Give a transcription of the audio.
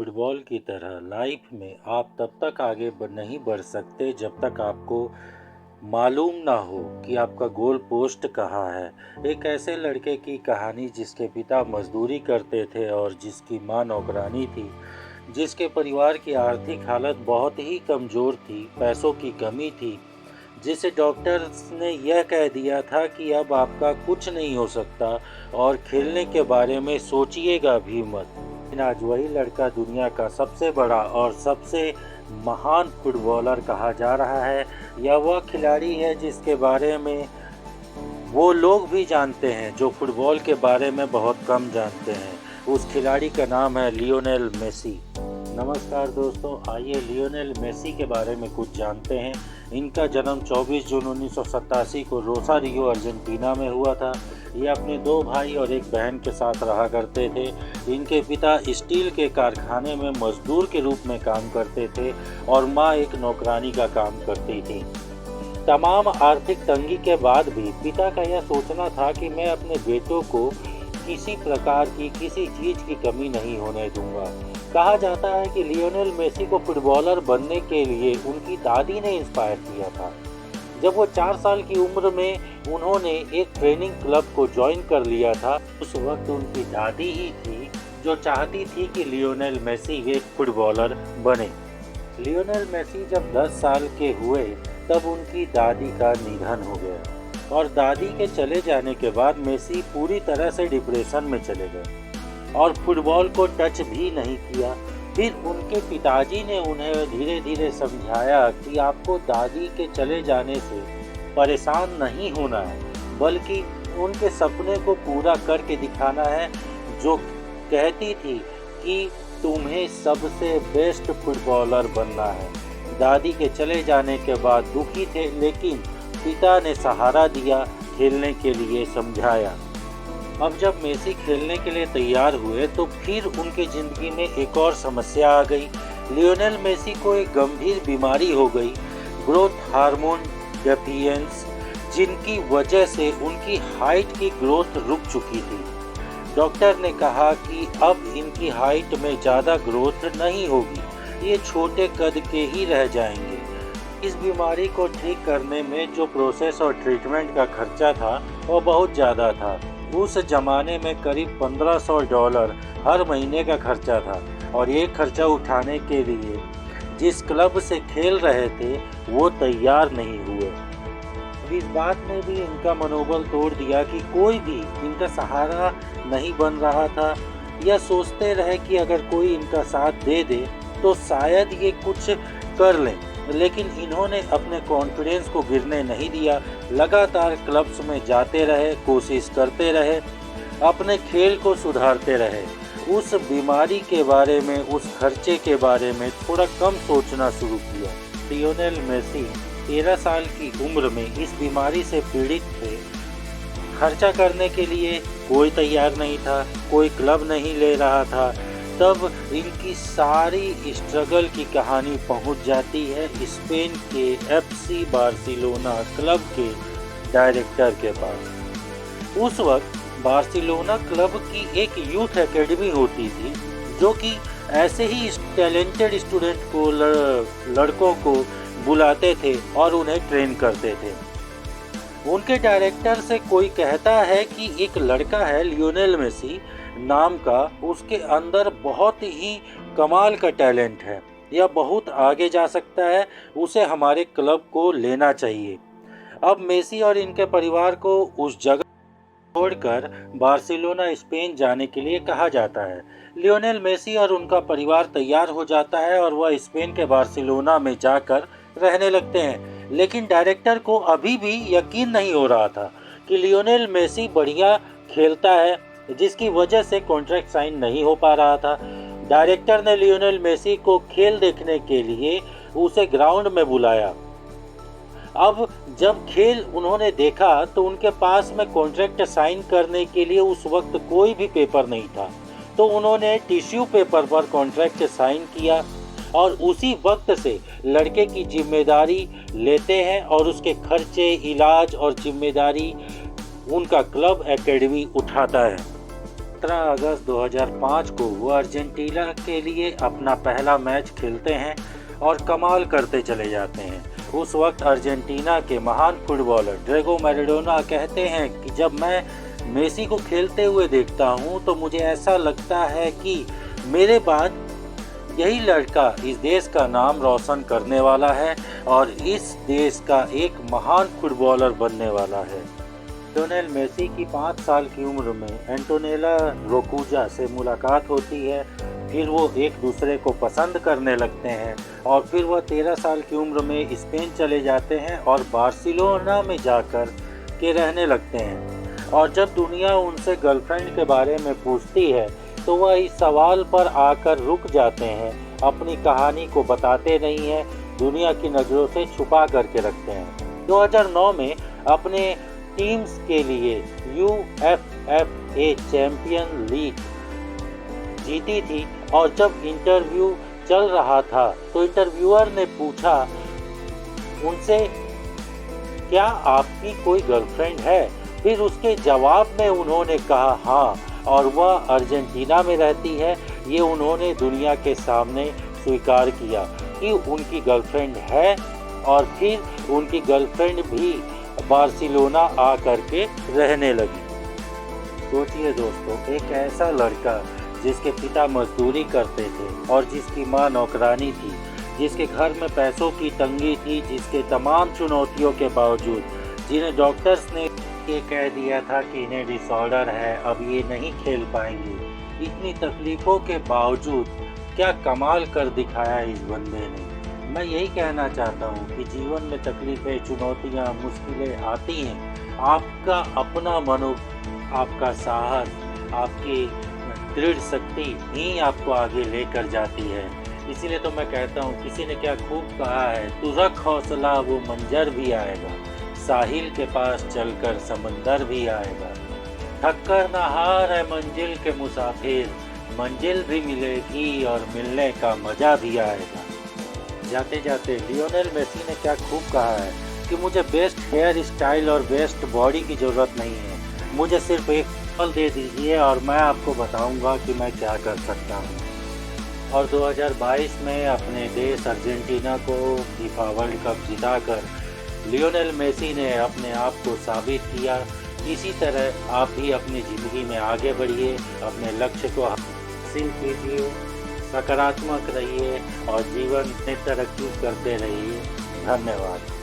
Football की तरह life में आप तब तक आगे नहीं बढ़ सकते जब तक आपको मालूम ना हो कि आपका गोल पोस्ट कहाँ है। एक ऐसे लड़के की कहानी जिसके पिता मजदूरी करते थे और जिसकी माँ नौकरानी थी, जिसके परिवार की आर्थिक हालत बहुत ही कमज़ोर थी, पैसों की कमी थी, जिसे डॉक्टर्स ने यह कह दिया था कि अब आपका कुछ नहीं हो सकता और खेलने के बारे में सोचिएगा भी मत। लेकिन आज वही लड़का दुनिया का सबसे बड़ा और सबसे महान फुटबॉलर कहा जा रहा है। यह वह खिलाड़ी है जिसके बारे में वो लोग भी जानते हैं जो फुटबॉल के बारे में बहुत कम जानते हैं। उस खिलाड़ी का नाम है लियोनेल मेसी। नमस्कार दोस्तों, आइए लियोनेल मेसी के बारे में कुछ जानते हैं। इनका जन्म 24 जून 1987 को रोसारियो अर्जेंटीना में हुआ था। ये अपने 2 भाई और एक बहन के साथ रहा करते थे। इनके पिता स्टील के कारखाने में मजदूर के रूप में काम करते थे और माँ एक नौकरानी का काम करती थी। तमाम आर्थिक तंगी के बाद भी पिता का यह सोचना था कि मैं अपने बेटों को किसी प्रकार की किसी चीज़ की कमी नहीं होने दूंगा। कहा जाता है कि लियोनेल मेसी को फुटबॉलर बनने के लिए उनकी दादी ने इंस्पायर किया था। जब वो 4 साल की उम्र में उन्होंने एक ट्रेनिंग क्लब को ज्वाइन कर लिया था। उस वक्त उनकी दादी ही थी जो चाहती थी कि लियोनेल मेसी एक फुटबॉलर बने। लियोनेल मेसी जब 10 साल के हुए तब उनकी दादी का निधन हो गया और दादी के चले जाने के बाद मेसी पूरी तरह से डिप्रेशन में चले गए और फुटबॉल को टच भी नहीं किया। फिर उनके पिताजी ने उन्हें धीरे धीरे समझाया कि आपको दादी के चले जाने से परेशान नहीं होना है, बल्कि उनके सपने को पूरा करके दिखाना है, जो कहती थी कि तुम्हें सबसे बेस्ट फुटबॉलर बनना है। दादी के चले जाने के बाद दुखी थे, लेकिन पिता ने सहारा दिया, खेलने के लिए समझाया। अब जब मेसी खेलने के लिए तैयार हुए तो फिर उनके ज़िंदगी में एक और समस्या आ गई। लियोनेल मेसी को एक गंभीर बीमारी हो गई, ग्रोथ हार्मोन डेफिशिएंसी, जिनकी वजह से उनकी हाइट की ग्रोथ रुक चुकी थी। डॉक्टर ने कहा कि अब इनकी हाइट में ज़्यादा ग्रोथ नहीं होगी, ये छोटे कद के ही रह जाएंगे। इस बीमारी को ठीक करने में जो प्रोसेस और ट्रीटमेंट का खर्चा था वो बहुत ज़्यादा था। उस ज़माने में करीब $1500 हर महीने का खर्चा था और ये खर्चा उठाने के लिए जिस क्लब से खेल रहे थे वो तैयार नहीं हुए। इस बात ने भी इनका मनोबल तोड़ दिया कि कोई भी इनका सहारा नहीं बन रहा था। यह सोचते रहे कि अगर कोई इनका साथ दे दे तो शायद ये कुछ कर लें, लेकिन इन्होंने अपने कॉन्फिडेंस को गिरने नहीं दिया। लगातार क्लब्स में जाते रहे, कोशिश करते रहे, अपने खेल को सुधारते रहे। उस बीमारी के बारे में, उस खर्चे के बारे में थोड़ा कम सोचना शुरू किया। लियोनेल मेसी 13 साल की उम्र में इस बीमारी से पीड़ित थे। खर्चा करने के लिए कोई तैयार नहीं था, कोई क्लब नहीं ले रहा था। तब इनकी सारी स्ट्रगल की कहानी पहुंच जाती है स्पेन के FC बार्सिलोना क्लब के डायरेक्टर के पास। उस वक्त बार्सिलोना क्लब की एक यूथ एकेडमी होती थी जो कि ऐसे ही टैलेंटेड स्टूडेंट को लड़कों को बुलाते थे और उन्हें ट्रेन करते थे। उनके डायरेक्टर से कोई कहता है कि एक लड़का है लियोनेल मेसी नाम का, उसके अंदर बहुत ही कमाल का टैलेंट है, यह बहुत आगे जा सकता है, उसे हमारे क्लब को लेना चाहिए। अब मेसी और इनके परिवार को उस जगह छोड़कर बार्सिलोना स्पेन जाने के लिए कहा जाता है। लियोनेल मेसी और उनका परिवार तैयार हो जाता है और वह स्पेन के बार्सिलोना में जाकर रहने लगते हैं। लेकिन डायरेक्टर को अभी भी यकीन नहीं हो रहा था कि लियोनेल मेसी बढ़िया खेलता है, जिसकी वजह से कॉन्ट्रैक्ट साइन नहीं हो पा रहा था। डायरेक्टर ने लियोनेल मेसी को खेल देखने के लिए उसे ग्राउंड में बुलाया। अब जब खेल उन्होंने देखा तो उनके पास में कॉन्ट्रैक्ट साइन करने के लिए उस वक्त कोई भी पेपर नहीं था, तो उन्होंने टिश्यू पेपर पर कॉन्ट्रैक्ट साइन किया और उसी वक्त से लड़के की जिम्मेदारी लेते हैं और उसके खर्चे, इलाज और जिम्मेदारी उनका क्लब एकेडमी उठाता है। 17 अगस्त 2005 को वो अर्जेंटीना के लिए अपना पहला मैच खेलते हैं और कमाल करते चले जाते हैं। उस वक्त अर्जेंटीना के महान फुटबॉलर डिएगो मैराडोना कहते हैं कि जब मैं मेसी को खेलते हुए देखता हूँ तो मुझे ऐसा लगता है कि मेरे बाद यही लड़का इस देश का नाम रोशन करने वाला है और इस देश का एक महान फुटबॉलर बनने वाला है। लियोनेल मेसी की 5 साल की उम्र में एंटोनेला रोकुजा से मुलाकात होती है, फिर वो एक दूसरे को पसंद करने लगते हैं और फिर वह 13 साल की उम्र में स्पेन चले जाते हैं और बार्सिलोना में जाकर के रहने लगते हैं। और जब दुनिया उनसे गर्लफ्रेंड के बारे में पूछती है तो वह इस सवाल पर आकर रुक जाते हैं, अपनी कहानी को बताते नहीं हैं, दुनिया की नज़रों से छुपा करके रखते हैं। 2009 में अपने टीम्स के लिए यूएफए चैंपियन लीग जीती थी और जब इंटरव्यू चल रहा था तो इंटरव्यूअर ने पूछा उनसे, क्या आपकी कोई गर्लफ्रेंड है? फिर उसके जवाब में उन्होंने कहा हाँ, और वह अर्जेंटीना में रहती है। ये उन्होंने दुनिया के सामने स्वीकार किया कि उनकी गर्लफ्रेंड है और फिर उनकी गर्लफ्रेंड भी बार्सिलोना आ करके रहने लगी। सोचिए दोस्तों, एक ऐसा लड़का जिसके पिता मजदूरी करते थे और जिसकी माँ नौकरानी थी, जिसके घर में पैसों की तंगी थी, जिसके तमाम चुनौतियों के बावजूद, जिन्हें डॉक्टर्स ने ये कह दिया था कि इन्हें डिसऑर्डर है, अब ये नहीं खेल पाएंगे, इतनी तकलीफ़ों के बावजूद क्या कमाल कर दिखाया इस बंदे ने। मैं यही कहना चाहता हूँ कि जीवन में तकलीफ़ें, चुनौतियाँ, मुश्किलें आती हैं, आपका अपना आपका साहस, आपकी दृढ़ शक्ति ही आपको आगे लेकर जाती है। इसीलिए तो मैं कहता हूँ, किसी ने क्या खूब कहा है, तू रख हौसला वो मंजर भी आएगा, साहिल के पास चलकर समंदर भी आएगा। थक कर ना हार है मंजिल के मुसाफिर, मंजिल भी मिलेगी और मिलने का मज़ा भी आएगा। जाते जाते लियोनेल मेसी ने क्या खूब कहा है कि मुझे बेस्ट हेयर स्टाइल और बेस्ट बॉडी की ज़रूरत नहीं है, मुझे सिर्फ एक फल दे दीजिए और मैं आपको बताऊंगा कि मैं क्या कर सकता हूँ। और 2022 में अपने देश अर्जेंटीना को फीफा वर्ल्ड कप जिताकर लियोनेल मेसी ने अपने आप को साबित किया। इसी तरह आप भी अपनी ज़िंदगी में आगे बढ़िए, अपने लक्ष्य को हासिल कीजिए, सकारात्मक रहिए और जीवन में तरक्की करते रहिए। धन्यवाद।